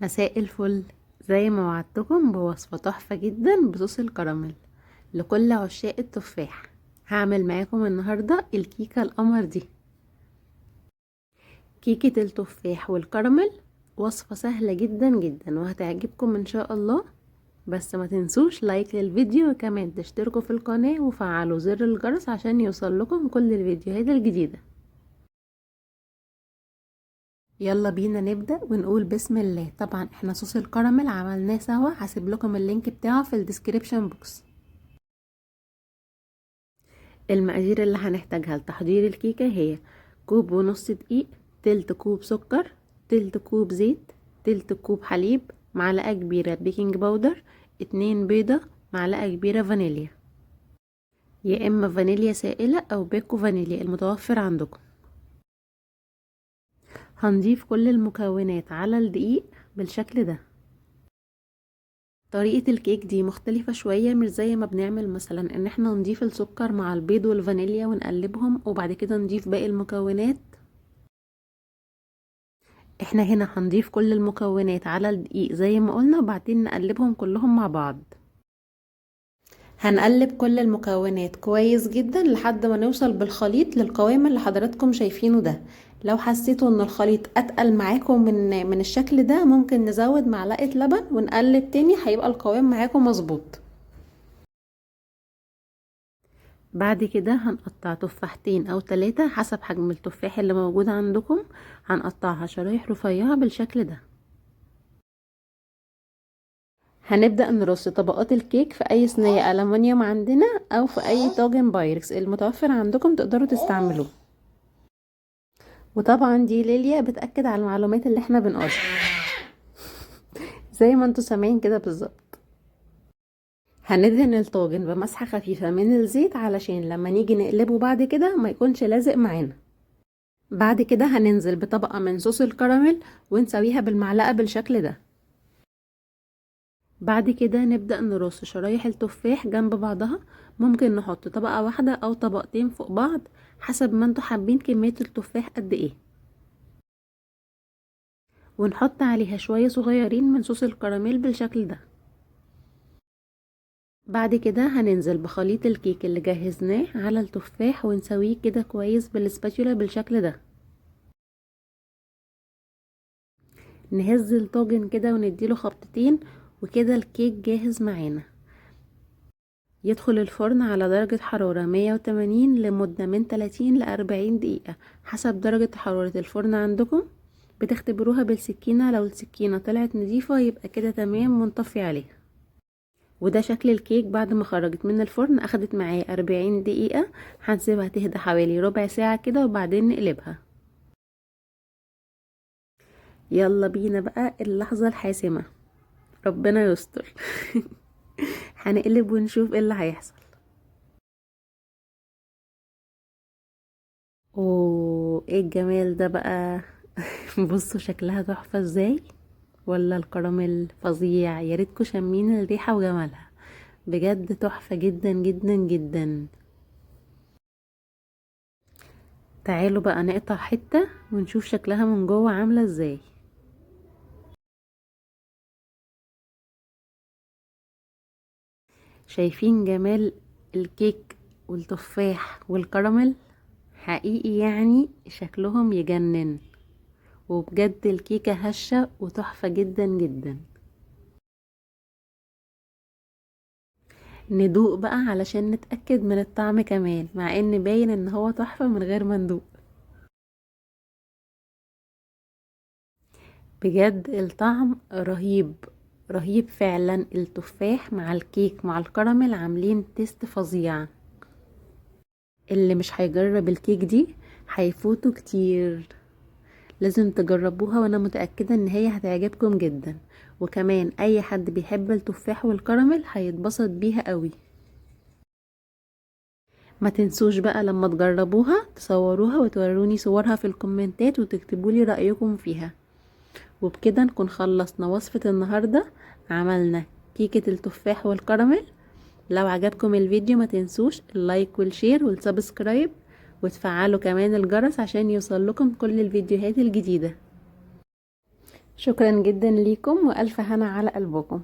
مساء الفل. زي ما وعدتكم بوصفة تحفة جدا بصوص الكراميل لكل عشاق التفاح. هعمل معاكم النهاردة الكيكة القمر دي، كيكة التفاح والكراميل. وصفة سهلة جدا جدا وهتعجبكم ان شاء الله. بس ما تنسوش لايك للفيديو، وكمان تشتركوا في القناة وفعلوا زر الجرس عشان يوصل لكم كل الفيديوهات الجديدة. يلا بينا نبدأ ونقول بسم الله. طبعا احنا صوص الكراميل عملناه سوا، هسيب لكم اللينك بتاعه في الديسكريبشن بوكس. المقادير اللي هنحتاجها لتحضير الكيكة هي كوب ونص دقيق، تلت كوب سكر، تلت كوب زيت، تلت كوب حليب، معلقة كبيرة بيكنج باودر، 2 بيضة، معلقة كبيرة فانيليا، يا اما فانيليا سائلة او باكو فانيليا المتوفر عندكم. هنضيف كل المكونات على الدقيق بالشكل ده. طريقة الكيك دي مختلفة شوية، مش زي ما بنعمل مثلا ان احنا نضيف السكر مع البيض والفانيليا ونقلبهم وبعد كده نضيف باقي المكونات. احنا هنا هنضيف كل المكونات على الدقيق زي ما قلنا وبعدين نقلبهم كلهم مع بعض. هنقلب كل المكونات كويس جدا لحد ما نوصل بالخليط للقوام اللي حضراتكم شايفينه ده. لو حسيتوا ان الخليط اتقل معاكم من الشكل ده ممكن نزود معلقة لبن ونقلب تاني، هيبقى القوام معاكم مظبوط. بعد كده هنقطع تفاحتين او 3 حسب حجم التفاح اللي موجود عندكم. هنقطعها شرايح رفيعة بالشكل ده. هنبدأ نرص طبقات الكيك في اي صينية ألمونيوم عندنا او في اي طاجن بايركس المتوفر عندكم تقدروا تستعملوه. وطبعا دي ليليا بتأكد على المعلومات اللي احنا بنقولها زي ما انتوا سامعين كده بالظبط. هندهن الطاجن بمسحة خفيفة من الزيت علشان لما نيجي نقلبه بعد كده ما يكونش لازق معانا. بعد كده هننزل بطبقة من صوص الكراميل ونسويها بالمعلقة بالشكل ده. بعد كده نبدأ نرص شرايح التفاح جنب بعضها. ممكن نحط طبقة واحدة او طبقتين فوق بعض حسب ما انتوا حابين كمية التفاح قد ايه، ونحط عليها شوية صغيرين من صوص الكراميل بالشكل ده. بعد كده هننزل بخليط الكيك اللي جهزناه على التفاح ونسويه كده كويس بالسباتولا بالشكل ده. نهز الطاجن كده ونديله خبطتين وكده الكيك جاهز معانا. يدخل الفرن على درجة حرارة 180 لمدة من 30 ل 40 دقيقة حسب درجة حرارة الفرن عندكم. بتختبروها بالسكينة، لو السكينة طلعت نظيفة يبقى كده تمام ونطفي عليها. وده شكل الكيك بعد ما خرجت من الفرن، اخدت معايا 40 دقيقة. هنسيبها تهدى حوالي ربع ساعة كده وبعدين نقلبها. يلا بينا بقى اللحظة الحاسمة، ربنا يستر هنقلب ونشوف ايه اللي هيحصل. اوه ايه الجمال ده بقى بصوا شكلها تحفة ازاي، ولا الكراميل فظيع. يا ريتكم شامين الريحة وجمالها، بجد تحفة جدا جدا جدا. تعالوا بقى نقطع حتة ونشوف شكلها من جوه عاملة ازاي. شايفين جمال الكيك والتفاح والكراميل؟ حقيقي يعني شكلهم يجنن، وبجد الكيكة هشة وتحفة جدا جدا. ندوق بقى علشان نتأكد من الطعم كمان، مع ان باين ان هو تحفة من غير ما ندوق. بجد الطعم رهيب، رهيب فعلا. التفاح مع الكيك مع الكراميل عاملين تيست فظيع. اللي مش هيجرب الكيك دي هيفوتوا كتير. لازم تجربوها وانا متأكدة ان هي هتعجبكم جدا. وكمان اي حد بيحب التفاح والكراميل هيتبسط بيها قوي. ما تنسوش بقى لما تجربوها تصوروها وتوروني صورها في الكومنتات وتكتبولي رأيكم فيها. وبكده نكون خلصنا وصفة النهاردة. عملنا كيكة التفاح والكراميل. لو عجبكم الفيديو ما تنسوش اللايك والشير والسبسكرايب، وتفعلوا كمان الجرس عشان يوصل لكم كل الفيديوهات الجديدة. شكرا جدا ليكم، والف هنا على قلبكم.